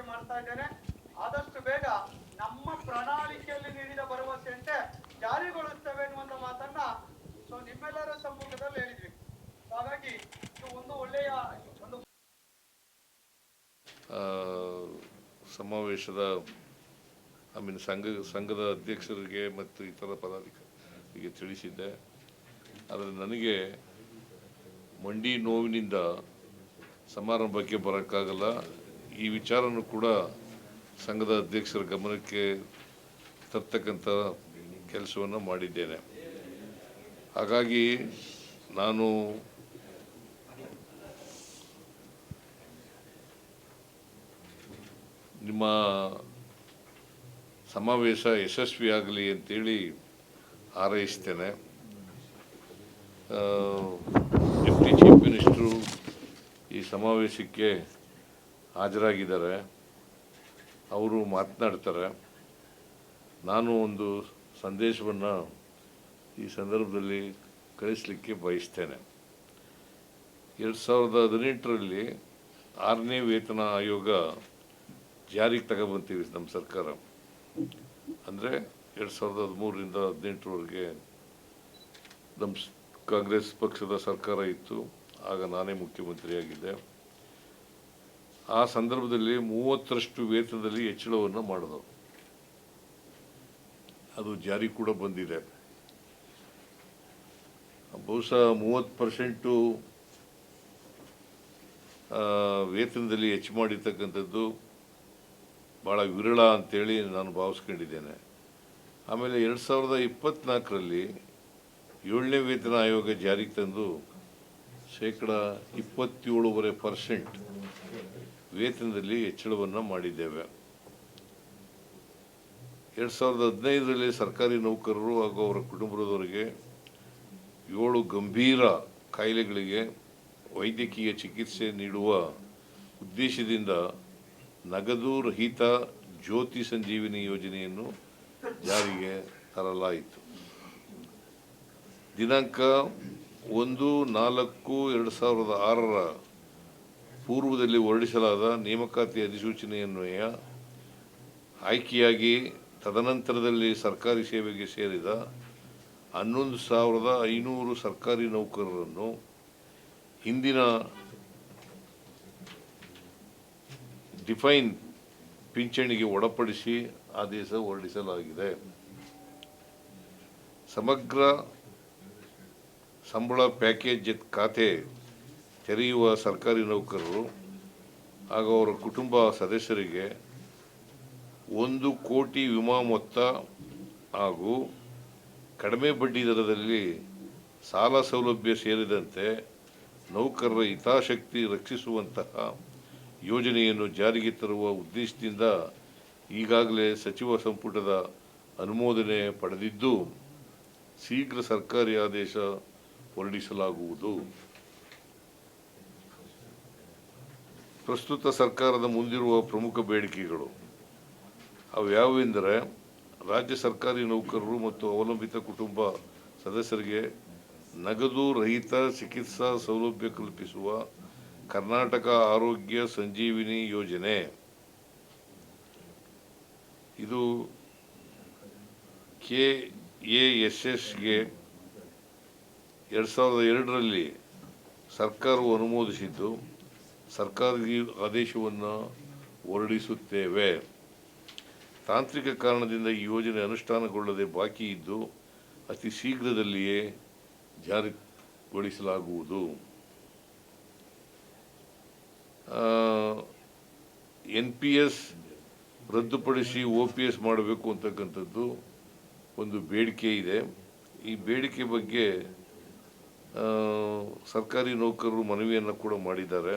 ಅಪೇಕ್ಷೆ ಮಾಡ್ತಾ ಇದ್ದೇನೆ. ಆದಷ್ಟು ಬೇಗ ನಮ್ಮ ಪ್ರಣಾಳಿಕೆಯಲ್ಲಿ ನೀಡಿದ ಭರವಸೆಯಂತೆ ಜಾರಿಗೊಳಿಸ್ತೇವೆ ಎನ್ನುವಂತ ಮಾತನ್ನ ನಿಮ್ಮೆಲ್ಲರ ಸಮ್ಮುಖದಲ್ಲಿ ಹೇಳಿದ್ವಿ. ಹಾಗಾಗಿ ಇದು ಒಂದು ಒಳ್ಳೆಯ ಒಂದು ಸಮಾವೇಶದ ಸಂಘದ ಅಧ್ಯಕ್ಷರಿಗೆ ಮತ್ತು ಇತರ ಪದಾಧಿಕಾರಿಗೆ ತಿಳಿಸಿದ್ದೆ. ಆದರೆ ನನಗೆ ಮಂಡಿ ನೋವಿನಿಂದ ಸಮಾರಂಭಕ್ಕೆ ಬರೋಕ್ಕಾಗಲ್ಲ. ಈ ವಿಚಾರನೂ ಕೂಡ ಸಂಘದ ಅಧ್ಯಕ್ಷರ ಗಮನಕ್ಕೆ ತರ್ತಕ್ಕಂಥ ಕೆಲಸವನ್ನು ಮಾಡಿದ್ದೇನೆ. ಹಾಗಾಗಿ ನಾನು ನಿಮ್ಮ ಸಮಾವೇಶ ಯಶಸ್ವಿಯಾಗಲಿ ಅಂತೇಳಿ ಹಾರೈಸ್ತೇನೆ. ಡೆಪ್ಟಿ ಚೀಫ್ ಮಿನಿಸ್ಟರು ಈ ಸಮಾವೇಶಕ್ಕೆ ಹಾಜರಾಗಿದ್ದಾರೆ. ಅವರು ಮಾತನಾಡ್ತಾರೆ. ನಾನು ಒಂದು ಸಂದೇಶವನ್ನು ಈ ಸಂದರ್ಭದಲ್ಲಿ ಕಳಿಸಲಿಕ್ಕೆ ಬಯಸ್ತೇನೆ. 2018ರಲ್ಲಿ 6ನೇ ವೇತನ ಆಯೋಗ ಜಾರಿಗೆ ತಗೊಬಂತೀವಿ ನಮ್ಮ ಸರ್ಕಾರ. ಅಂದರೆ 2013ರಿಂದ 2018ರವರೆಗೆ ನಮ್ಮ ಕಾಂಗ್ರೆಸ್ ಪಕ್ಷದ ಸರ್ಕಾರ ಇತ್ತು. ಆಗ ನಾನೇ ಮುಖ್ಯಮಂತ್ರಿಯಾಗಿದ್ದೆ. ಆ ಸಂದರ್ಭದಲ್ಲಿ 30ರಷ್ಟು ವೇತನದಲ್ಲಿ ಹೆಚ್ಚಳವನ್ನು ಮಾಡಿದವು. ಅದು ಜಾರಿ ಕೂಡ ಬಂದಿದೆ. ಬಹುಶಃ 30% ವೇತನದಲ್ಲಿ ಹೆಚ್ಚು ಮಾಡಿರ್ತಕ್ಕಂಥದ್ದು ಭಾಳ ವಿರಳ ಅಂತೇಳಿ ನಾನು ಭಾವಿಸ್ಕೊಂಡಿದ್ದೇನೆ. ಆಮೇಲೆ 2024ರಲ್ಲಿ 7ನೇ ವೇತನ ಆಯೋಗ ಜಾರಿಗೆ ತಂದು 27.5% ವೇತನದಲ್ಲಿ ಹೆಚ್ಚಳವನ್ನು ಮಾಡಿದ್ದೇವೆ. 2015ರಲ್ಲಿ ಸರ್ಕಾರಿ ನೌಕರರು ಹಾಗೂ ಅವರ ಕುಟುಂಬದವರಿಗೆ 7 ಗಂಭೀರ ಕಾಯಿಲೆಗಳಿಗೆ ವೈದ್ಯಕೀಯ ಚಿಕಿತ್ಸೆ ನೀಡುವ ಉದ್ದೇಶದಿಂದ ನಗದು ರಹಿತ ಜ್ಯೋತಿ ಸಂಜೀವಿನಿ ಯೋಜನೆಯನ್ನು ಜಾರಿಗೆ ತರಲಾಯಿತು. ದಿನಾಂಕ 1/4/2006ರ ಪೂರ್ವದಲ್ಲಿ ಹೊರಡಿಸಲಾದ ನೇಮಕಾತಿ ಅಧಿಸೂಚನೆಯನ್ವಯ ಆಯ್ಕೆಯಾಗಿ ತದನಂತರದಲ್ಲಿ ಸರ್ಕಾರಿ ಸೇವೆಗೆ ಸೇರಿದ 11,500 ಸರ್ಕಾರಿ ನೌಕರರನ್ನು ಹಿಂದಿನ ಡಿಫೈನ್ ಪಿಂಚಣಿಗೆ ಒಳಪಡಿಸಿ ಆದೇಶ ಹೊರಡಿಸಲಾಗಿದೆ. ಸಮಗ್ರ ಸಂಬಳ ಪ್ಯಾಕೇಜ್ ಖಾತೆ ತೆರೆಯುವ ಸರ್ಕಾರಿ ನೌಕರರು ಹಾಗೂ ಅವರ ಕುಟುಂಬ ಸದಸ್ಯರಿಗೆ 1 ಕೋಟಿ ವಿಮಾ ಮೊತ್ತ ಹಾಗೂ ಕಡಿಮೆ ಬಡ್ಡಿ ದರದಲ್ಲಿ ಸಾಲ ಸೌಲಭ್ಯ ಸೇರಿದಂತೆ ನೌಕರರ ಹಿತಾಸಕ್ತಿ ರಕ್ಷಿಸುವಂತಹ ಯೋಜನೆಯನ್ನು ಜಾರಿಗೆ ತರುವ ಉದ್ದೇಶದಿಂದ ಈಗಾಗಲೇ ಸಚಿವ ಸಂಪುಟದ ಅನುಮೋದನೆ ಪಡೆದಿದ್ದು, ಶೀಘ್ರ ಸರ್ಕಾರಿ ಆದೇಶ ಹೊರಡಿಸಲಾಗುವುದು. ಪ್ರಸ್ತುತ ಸರ್ಕಾರದ ಮುಂದಿರುವ ಪ್ರಮುಖ ಬೇಡಿಕೆಗಳು ಅವ್ಯಾವೆಂದರೆ ರಾಜ್ಯ ಸರ್ಕಾರಿ ನೌಕರರು ಮತ್ತು ಅವಲಂಬಿತ ಕುಟುಂಬ ಸದಸ್ಯರಿಗೆ ನಗದು ರಹಿತ ಚಿಕಿತ್ಸಾ ಸೌಲಭ್ಯ ಕಲ್ಪಿಸುವ ಕರ್ನಾಟಕ ಆರೋಗ್ಯ ಸಂಜೀವಿನಿ ಯೋಜನೆ. ಇದು KASSಗೆ 2002ರಲ್ಲಿ ಸರ್ಕಾರವು ಅನುಮೋದಿಸಿದ್ದು, ಸರ್ಕಾರಿ ಆದೇಶವನ್ನು ಹೊರಡಿಸುತ್ತೇವೆ. ತಾಂತ್ರಿಕ ಕಾರಣದಿಂದ ಈ ಯೋಜನೆ ಅನುಷ್ಠಾನಗೊಳ್ಳದೆ ಬಾಕಿ ಇದ್ದು ಅತಿ ಶೀಘ್ರದಲ್ಲಿಯೇ ಜಾರಿಗೊಳಿಸಲಾಗುವುದು. NPS ರದ್ದುಪಡಿಸಿ OPS ಮಾಡಬೇಕು ಅಂತಕ್ಕಂಥದ್ದು ಒಂದು ಬೇಡಿಕೆ ಇದೆ. ಈ ಬೇಡಿಕೆ ಬಗ್ಗೆ ಸರ್ಕಾರಿ ನೌಕರರು ಮನವಿಯನ್ನು ಕೂಡ ಮಾಡಿದ್ದಾರೆ.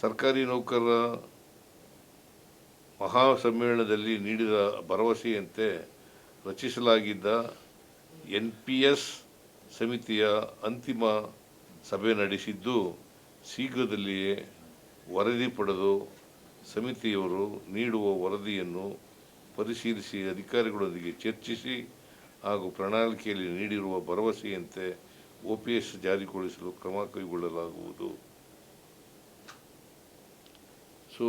ಸರ್ಕಾರಿ ನೌಕರರ ಮಹಾಸಮ್ಮೇಳನದಲ್ಲಿ ನೀಡಿದ ಭರವಸೆಯಂತೆ ರಚಿಸಲಾಗಿದ್ದ NPS ಸಮಿತಿಯ ಅಂತಿಮ ಸಭೆ ನಡೆಸಿದ್ದು, ಶೀಘ್ರದಲ್ಲಿಯೇ ವರದಿ ಪಡೆದು ಸಮಿತಿಯವರು ನೀಡುವ ವರದಿಯನ್ನು ಪರಿಶೀಲಿಸಿ ಅಧಿಕಾರಿಗಳೊಂದಿಗೆ ಚರ್ಚಿಸಿ ಹಾಗೂ ಪ್ರಣಾಳಿಕೆಯಲ್ಲಿ ನೀಡಿರುವ ಭರವಸೆಯಂತೆ OPS ಜಾರಿಗೊಳಿಸಲು ಕ್ರಮ ಕೈಗೊಳ್ಳಲಾಗುವುದು. ಸೊ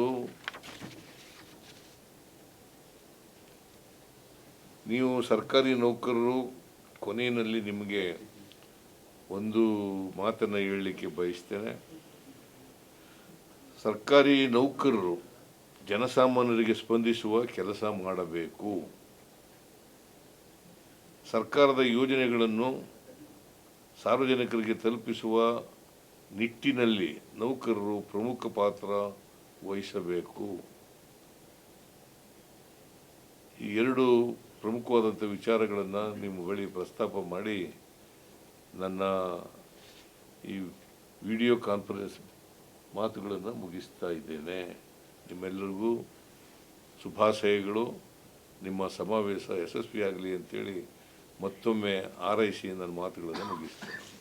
ನೀವು ಸರ್ಕಾರಿ ನೌಕರರು, ಕೊನೆಯಲ್ಲಿ ನಿಮಗೆ ಒಂದು ಮಾತನ್ನು ಹೇಳಲಿಕ್ಕೆ ಬಯಸ್ತೇನೆ. ಸರ್ಕಾರಿ ನೌಕರರು ಜನಸಾಮಾನ್ಯರಿಗೆ ಸ್ಪಂದಿಸುವ ಕೆಲಸ ಮಾಡಬೇಕು. ಸರ್ಕಾರದ ಯೋಜನೆಗಳನ್ನು ಸಾರ್ವಜನಿಕರಿಗೆ ತಲುಪಿಸುವ ನಿಟ್ಟಿನಲ್ಲಿ ನೌಕರರು ಪ್ರಮುಖ ಪಾತ್ರ ವಹಿಸಬೇಕು. ಈ ಎರಡು ಪ್ರಮುಖವಾದಂಥ ವಿಚಾರಗಳನ್ನು ನಿಮ್ಮ ಬಳಿ ಪ್ರಸ್ತಾಪ ಮಾಡಿ ನನ್ನ ಈ ವಿಡಿಯೋ ಕಾನ್ಫರೆನ್ಸ್ ಮಾತುಗಳನ್ನು ಮುಗಿಸ್ತಾ ಇದ್ದೇನೆ. ನಿಮ್ಮೆಲ್ಲರಿಗೂ ಶುಭಾಶಯಗಳು. ನಿಮ್ಮ ಸಮಾವೇಶ ಯಶಸ್ವಿಯಾಗಲಿ ಅಂತೇಳಿ ಮತ್ತೊಮ್ಮೆ ಹಾರೈಸಿ ನನ್ನ ಮಾತುಗಳನ್ನು ಮುಗಿಸ್ತೇನೆ.